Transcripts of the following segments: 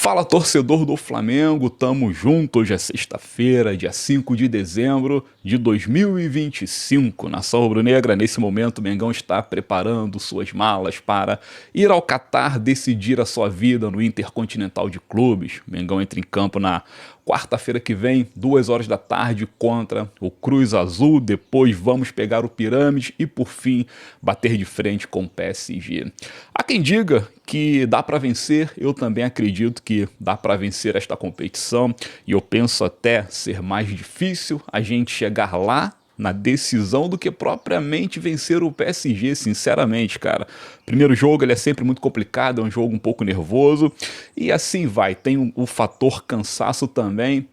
Fala, torcedor do Flamengo, tamo junto. Hoje é sexta-feira, dia 5 de dezembro de 2025. Nação rubro-negra, nesse momento o Mengão está preparando suas malas para ir ao Catar decidir a sua vida no Intercontinental de Clubes. O Mengão entra em campo na quarta-feira que vem, 2 horas da tarde, contra o Cruz Azul. Depois vamos pegar o Pirâmide e, por fim, bater de frente com o PSG. Há quem diga que dá para vencer, eu também acredito que dá para vencer esta competição, e eu penso até ser mais difícil a gente chegar lá na decisão do que propriamente vencer o PSG, sinceramente, cara. Primeiro jogo ele é sempre muito complicado, é um jogo um pouco nervoso, e assim vai, tem o fator cansaço também.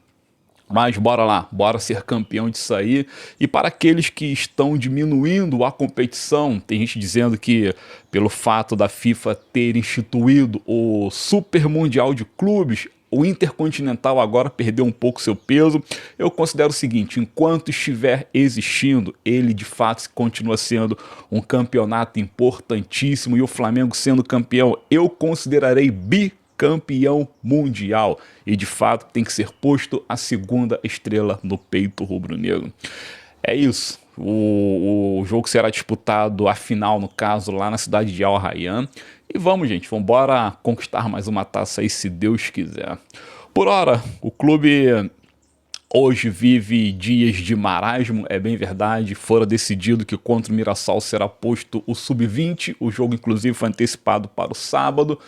Mas bora lá, bora ser campeão disso aí. E para aqueles que estão diminuindo a competição, tem gente dizendo que pelo fato da FIFA ter instituído o Super Mundial de Clubes, o Intercontinental agora perdeu um pouco seu peso. Eu considero o seguinte: enquanto estiver existindo, ele de fato continua sendo um campeonato importantíssimo, e o Flamengo sendo campeão, eu considerarei bicampeão mundial, e de fato tem que ser posto a segunda estrela no peito rubro-negro. É isso. O jogo será disputado, a final no caso, lá na cidade de Al Rayyan. E vamos, gente, vamos embora conquistar mais uma taça aí, se Deus quiser. Por hora, o clube hoje vive dias de marasmo, é bem verdade. Fora decidido que contra o Mirassol será posto o Sub-20. O jogo, inclusive, foi antecipado para o sábado.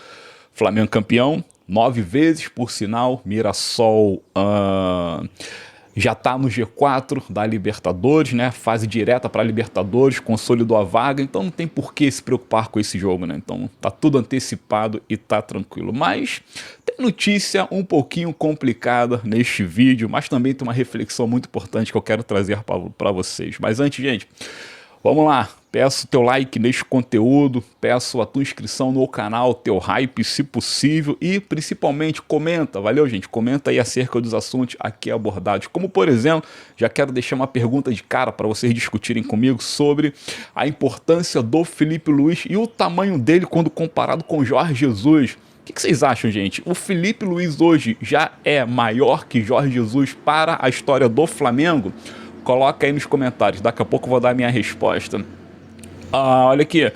Flamengo campeão, 9 vezes, por sinal. Mirassol já está no G4 da Libertadores, né? Fase direta para a Libertadores, consolidou a vaga, então não tem por que se preocupar com esse jogo, né? Então tá tudo antecipado e tá tranquilo. Mas tem notícia um pouquinho complicada neste vídeo, mas também tem uma reflexão muito importante que eu quero trazer para vocês. Mas antes, gente, vamos lá, peço teu like neste conteúdo, peço a tua inscrição no canal, teu hype se possível, e principalmente comenta, valeu, gente? Comenta aí acerca dos assuntos aqui abordados, como por exemplo, já quero deixar uma pergunta de cara para vocês discutirem comigo sobre a importância do Felipe Luiz e o tamanho dele quando comparado com Jorge Jesus. O que vocês acham, gente? O Felipe Luiz hoje já é maior que Jorge Jesus para a história do Flamengo? Coloca aí nos comentários, daqui a pouco eu vou dar a minha resposta. Olha aqui,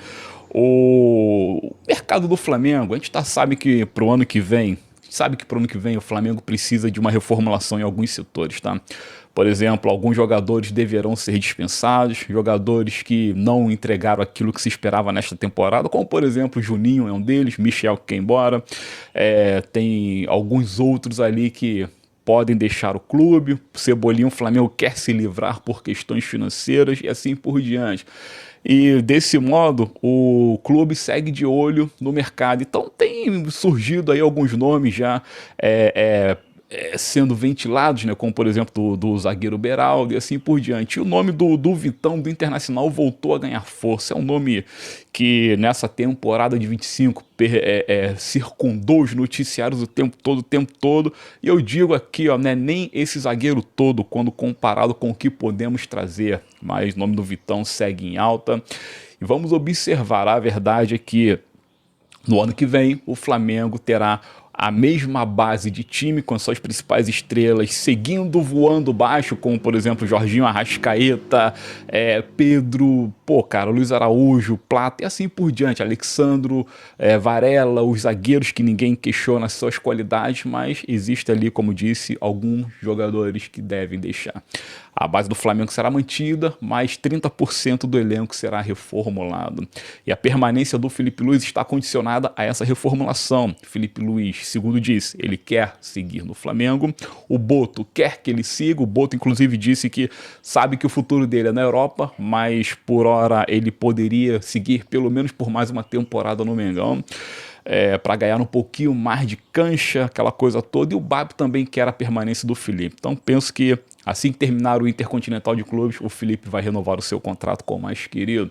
o mercado do Flamengo, a gente sabe que pro ano que vem, o Flamengo precisa de uma reformulação em alguns setores, tá? Por exemplo, alguns jogadores deverão ser dispensados, jogadores que não entregaram aquilo que se esperava nesta temporada, como por exemplo Juninho é um deles, Michel que quer ir embora, tem alguns outros ali que podem deixar o clube, Cebolinha, o Flamengo quer se livrar por questões financeiras e assim por diante. E desse modo o clube segue de olho no mercado. Então tem surgido aí alguns nomes já sendo ventilados, né, como por exemplo do zagueiro Beraldo e assim por diante. E o nome do Vitão do Internacional voltou a ganhar força. É um nome que nessa temporada de 25 circundou os noticiários o tempo todo. E eu digo aqui, ó, né, nem esse zagueiro todo quando comparado com o que podemos trazer, mas o nome do Vitão segue em alta. E vamos observar, a verdade é que no ano que vem o Flamengo terá a mesma base de time, com as suas principais estrelas seguindo voando baixo, como por exemplo Jorginho, Arrascaeta, Pedro, Luiz Araújo, Plata e assim por diante, Alexandro, Varela, os zagueiros que ninguém questiona as suas qualidades, mas existe ali, como disse, alguns jogadores que devem deixar. A base do Flamengo será mantida, mas 30% do elenco será reformulado. E a permanência do Felipe Luiz está condicionada a essa reformulação. Felipe Luiz, segundo disse, ele quer seguir no Flamengo. O Boto quer que ele siga. O Boto, inclusive, disse que sabe que o futuro dele é na Europa, mas por hora ele poderia seguir pelo menos por mais uma temporada no Mengão. Para ganhar um pouquinho mais de cancha, aquela coisa toda. E o Babi também quer a permanência do Felipe. Então penso que assim que terminar o Intercontinental de Clubes, o Felipe vai renovar o seu contrato com o mais querido.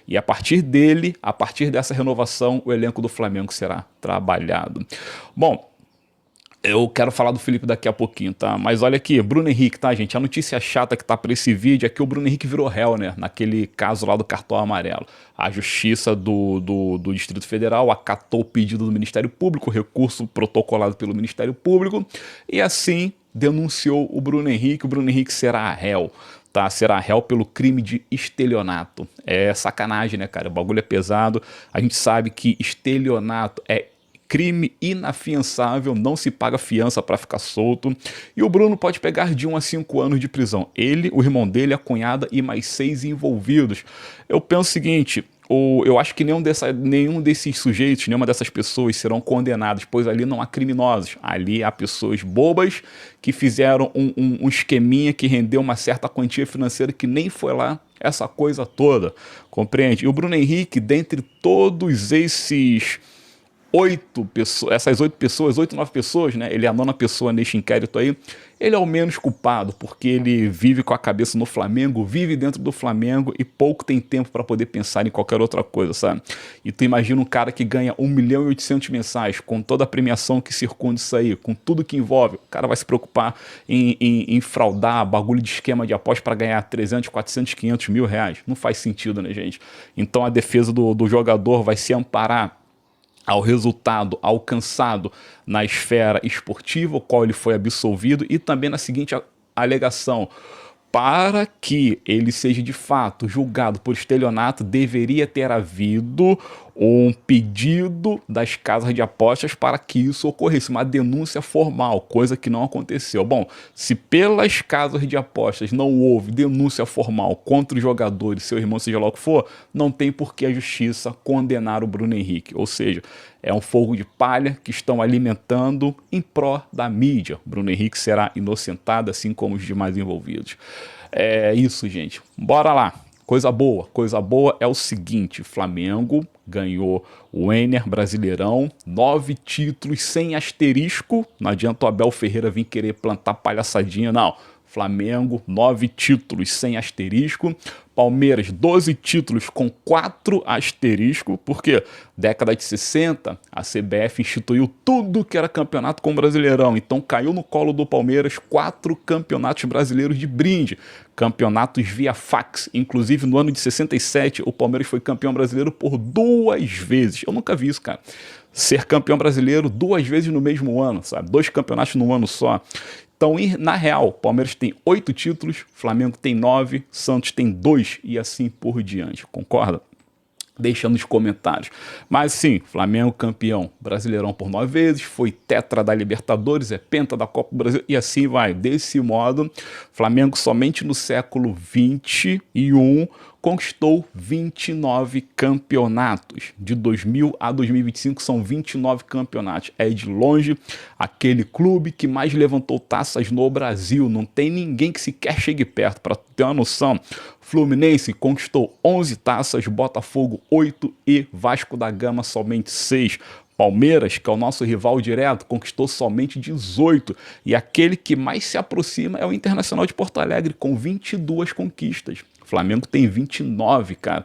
E a partir dessa renovação, o elenco do Flamengo será trabalhado. Bom, Eu quero falar do Felipe daqui a pouquinho, tá? Mas olha aqui, Bruno Henrique, tá, gente? A notícia chata que tá pra esse vídeo é que o Bruno Henrique virou réu, né? Naquele caso lá do cartão amarelo. A Justiça do Distrito Federal acatou o pedido do Ministério Público, recurso protocolado pelo Ministério Público, e assim denunciou o Bruno Henrique. O Bruno Henrique será réu. Tá, será réu pelo crime de estelionato. É sacanagem, né, cara? O bagulho é pesado. A gente sabe que estelionato é crime inafiançável, não se paga fiança para ficar solto. E o Bruno pode pegar de 1 a 5 anos de prisão. Ele, o irmão dele, a cunhada e mais 6 envolvidos. Eu penso o seguinte: eu acho que nenhum desses sujeitos, nenhuma dessas pessoas serão condenados, pois ali não há criminosos. Ali há pessoas bobas que fizeram um esqueminha que rendeu uma certa quantia financeira que nem foi lá essa coisa toda, compreende? E o Bruno Henrique, dentre todos esses 8 pessoas, essas 8 pessoas, 9 pessoas, né? Ele é a 9ª pessoa neste inquérito aí. Ele é o menos culpado, porque ele vive com a cabeça no Flamengo, vive dentro do Flamengo e pouco tem tempo para poder pensar em qualquer outra coisa, sabe? E tu imagina um cara que ganha 1.800.000 mensais, com toda a premiação que circunda isso aí, com tudo que envolve, o cara vai se preocupar em fraudar bagulho de esquema de aposta para ganhar 300, 400, 500 mil reais. Não faz sentido, né, gente? Então a defesa do jogador vai se amparar ao resultado alcançado na esfera esportiva, o qual ele foi absolvido, e também na seguinte alegação: para que ele seja de fato julgado por estelionato, deveria ter havido um pedido das casas de apostas para que isso ocorresse, uma denúncia formal, coisa que não aconteceu. Bom, se pelas casas de apostas não houve denúncia formal contra o jogador e seu irmão, seja lá o que for, não tem por que a justiça condenar o Bruno Henrique. Ou seja, é um fogo de palha que estão alimentando em pró da mídia. Bruno Henrique será inocentado, assim como os demais envolvidos. É isso, gente. Bora lá. Coisa boa é o seguinte: Flamengo ganhou o Enner Brasileirão, 9 títulos sem asterisco. Não adianta o Abel Ferreira vir querer plantar palhaçadinha, não. Flamengo, 9 títulos sem asterisco. Palmeiras, 12 títulos com 4 asterisco, porque década de 60 a CBF instituiu tudo que era campeonato com Brasileirão, então caiu no colo do Palmeiras 4 campeonatos brasileiros de brinde, campeonatos via fax. Inclusive no ano de 67 o Palmeiras foi campeão brasileiro por 2 vezes. Eu nunca vi isso, cara. Ser campeão brasileiro 2 vezes no mesmo ano, sabe? 2 campeonatos num ano só. Então, na real, Palmeiras tem 8 títulos, Flamengo tem 9, Santos tem 2 e assim por diante. Concorda? Deixa nos comentários. Mas sim, Flamengo campeão brasileirão por 9 vezes, foi tetra da Libertadores, é penta da Copa do Brasil e assim vai. Desse modo, Flamengo somente no século XXI conquistou 29 campeonatos. De 2000 a 2025 são 29 campeonatos. É de longe aquele clube que mais levantou taças no Brasil. Não tem ninguém que sequer chegue perto. Para ter uma noção, Fluminense conquistou 11 taças, Botafogo 8 e Vasco da Gama somente 6. Palmeiras, que é o nosso rival direto, conquistou somente 18. E aquele que mais se aproxima é o Internacional de Porto Alegre, com 22 conquistas. O Flamengo tem 29, cara.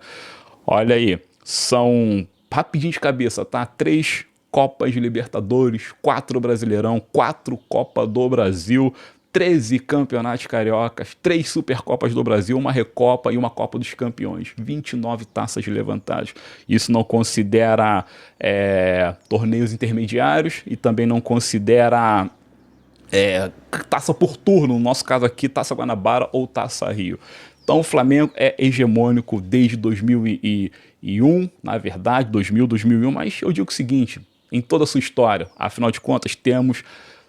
Olha aí, são, rapidinho de cabeça, tá? 3 Copas de Libertadores, 4 Brasileirão, 4 Copa do Brasil, 13 campeonatos cariocas, 3 Supercopas do Brasil, uma Recopa e uma Copa dos Campeões. 29 taças levantadas. Isso não considera torneios intermediários e também não considera taça por turno. No nosso caso aqui, Taça Guanabara ou Taça Rio. Então o Flamengo é hegemônico desde 2001, na verdade, 2001, mas eu digo o seguinte: em toda a sua história, afinal de contas, temos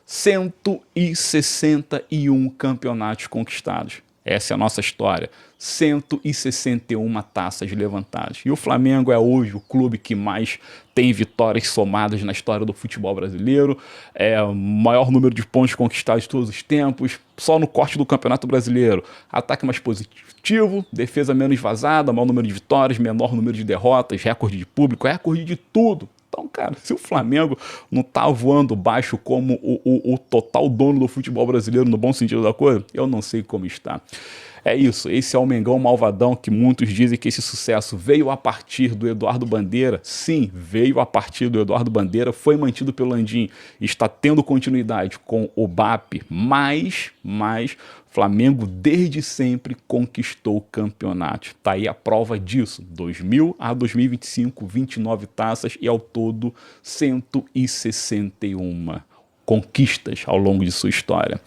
161 campeonatos conquistados. Essa é a nossa história. 161 taças levantadas. E o Flamengo é hoje o clube que mais tem vitórias somadas na história do futebol brasileiro. É o maior número de pontos conquistados de todos os tempos. Só no corte do Campeonato Brasileiro. Ataque mais positivo, defesa menos vazada, maior número de vitórias, menor número de derrotas, recorde de público, recorde de tudo. Então, cara, se o Flamengo não tá voando baixo como o total dono do futebol brasileiro, no bom sentido da coisa, eu não sei como está. É isso, esse é o Mengão malvadão que muitos dizem que esse sucesso veio a partir do Eduardo Bandeira. Sim, veio a partir do Eduardo Bandeira, foi mantido pelo Landim, está tendo continuidade com o BAP, mas Flamengo desde sempre conquistou o campeonato. Tá aí a prova disso, 2000 a 2025, 29 taças e ao todo 161 conquistas ao longo de sua história.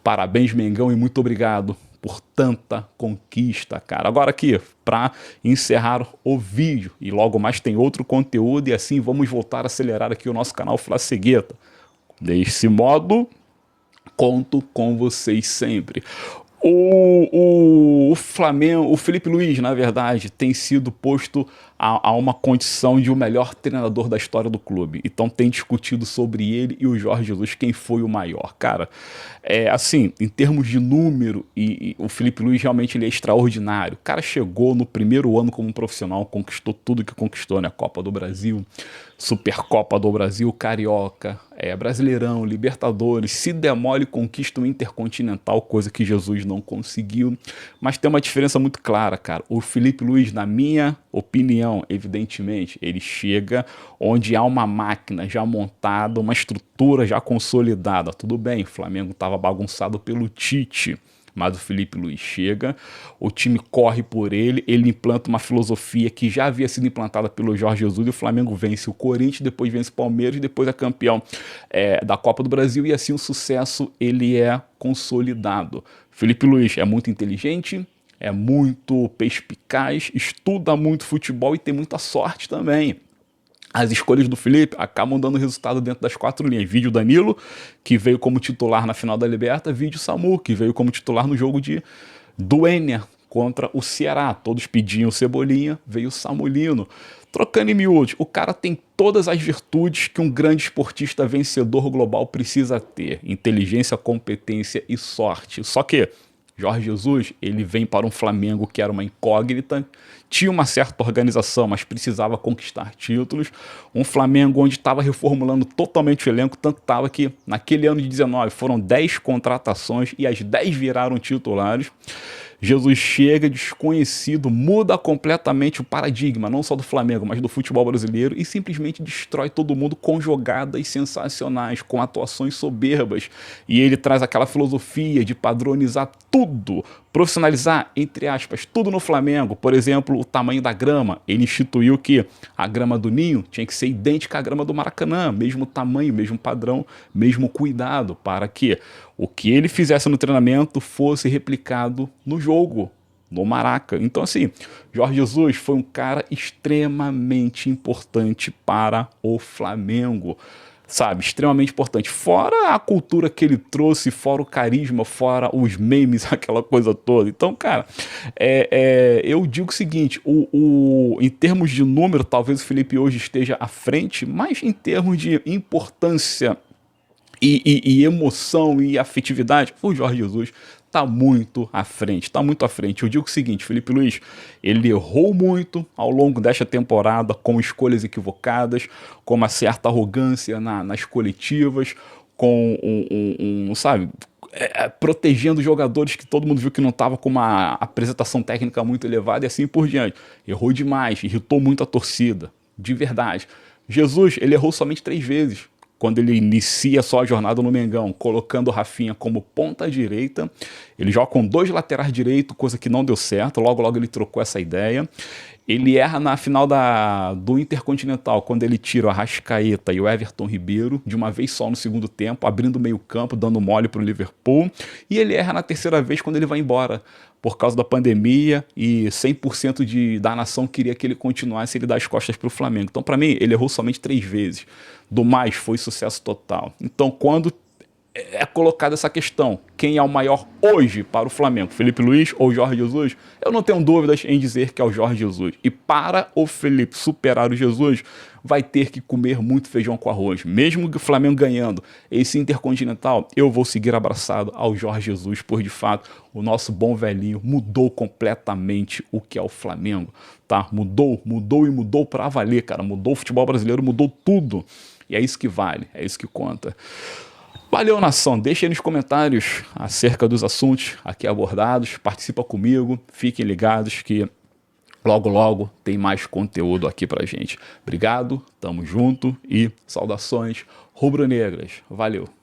Parabéns, Mengão, e muito obrigado por tanta conquista, cara. Agora aqui, para encerrar o vídeo, e logo mais tem outro conteúdo, e assim vamos voltar a acelerar aqui o nosso canal Flacegueta. Desse modo, conto com vocês sempre. O Flamengo, o Felipe Luiz, na verdade, tem sido posto a uma condição de o melhor treinador da história do clube. Então tem discutido sobre ele e o Jorge Jesus quem foi o maior. Cara, assim, em termos de número, e o Felipe Luiz realmente ele é extraordinário. O cara chegou no primeiro ano como profissional, conquistou tudo que conquistou, né? Copa do Brasil, Supercopa do Brasil, Carioca, Brasileirão, Libertadores, se demole conquista o Intercontinental, coisa que Jesus não conseguiu. Mas tem uma diferença muito clara, cara. O Felipe Luiz, na minha opinião, evidentemente, ele chega onde há uma máquina já montada, uma estrutura já consolidada. Tudo bem, o Flamengo estava bagunçado pelo Tite, mas o Felipe Luiz chega, o time corre por ele, ele implanta uma filosofia que já havia sido implantada pelo Jorge Jesus, e o Flamengo vence o Corinthians, depois vence o Palmeiras, depois é campeão da Copa do Brasil, e assim o sucesso ele é consolidado. Felipe Luiz é muito inteligente, é muito perspicaz, estuda muito futebol e tem muita sorte também. As escolhas do Felipe acabam dando resultado dentro das quatro linhas. Vídeo Danilo, que veio como titular na final da Liberta, vídeo Samu, que veio como titular no jogo do Ender contra o Ceará. Todos pediam Cebolinha, veio o Samulino. Trocando em miúdos, o cara tem todas as virtudes que um grande esportista vencedor global precisa ter. Inteligência, competência e sorte. Só que Jorge Jesus, ele vem para um Flamengo que era uma incógnita, tinha uma certa organização, mas precisava conquistar títulos. Um Flamengo onde estava reformulando totalmente o elenco, tanto estava que naquele ano de 19 foram 10 contratações e as 10 viraram titulares. Jesus chega desconhecido, muda completamente o paradigma, não só do Flamengo, mas do futebol brasileiro, e simplesmente destrói todo mundo com jogadas sensacionais, com atuações soberbas. E ele traz aquela filosofia de padronizar tudo, profissionalizar, entre aspas, tudo no Flamengo. Por exemplo, o tamanho da grama. Ele instituiu que a grama do Ninho tinha que ser idêntica à grama do Maracanã, mesmo tamanho, mesmo padrão, mesmo cuidado, para que o que ele fizesse no treinamento fosse replicado no jogo, no Maraca. Então, assim, Jorge Jesus foi um cara extremamente importante para o Flamengo, sabe? Extremamente importante. Fora a cultura que ele trouxe, fora o carisma, fora os memes, aquela coisa toda. Então, cara, eu digo o seguinte, em termos de número, talvez o Felipe hoje esteja à frente, mas em termos de importância e emoção e afetividade, o Jorge Jesus está muito à frente, está muito à frente. Eu digo o seguinte, Felipe Luiz, ele errou muito ao longo desta temporada com escolhas equivocadas, com uma certa arrogância nas coletivas, com sabe, protegendo jogadores que todo mundo viu que não estava com uma apresentação técnica muito elevada e assim por diante. Errou demais, irritou muito a torcida, de verdade. Jesus, ele errou somente 3 vezes. Quando ele inicia só a jornada no Mengão, colocando o Rafinha como ponta direita, ele joga com 2 laterais direito, coisa que não deu certo, logo ele trocou essa ideia. Ele erra na final do Intercontinental, quando ele tira o Arrascaeta e o Everton Ribeiro, de uma vez só no segundo tempo, abrindo o meio campo, dando mole para o Liverpool. E ele erra na terceira vez, quando ele vai embora, por causa da pandemia, e 100% da nação queria que ele continuasse, ele dá as costas para o Flamengo. Então, para mim, ele errou somente 3 vezes. Do mais, foi sucesso total. Então, quando é colocada essa questão, quem é o maior hoje para o Flamengo, Felipe Luiz ou Jorge Jesus? Eu não tenho dúvidas em dizer que é o Jorge Jesus. E para o Felipe superar o Jesus, vai ter que comer muito feijão com arroz. Mesmo que o Flamengo ganhando esse Intercontinental, eu vou seguir abraçado ao Jorge Jesus, pois de fato o nosso bom velhinho mudou completamente o que é o Flamengo, tá? Mudou e mudou para valer, cara. Mudou o futebol brasileiro, mudou tudo. E é isso que vale, é isso que conta. Valeu, nação. Deixa aí nos comentários acerca dos assuntos aqui abordados. Participa comigo. Fiquem ligados que logo, logo tem mais conteúdo aqui pra gente. Obrigado, tamo junto e saudações rubro-negras. Valeu.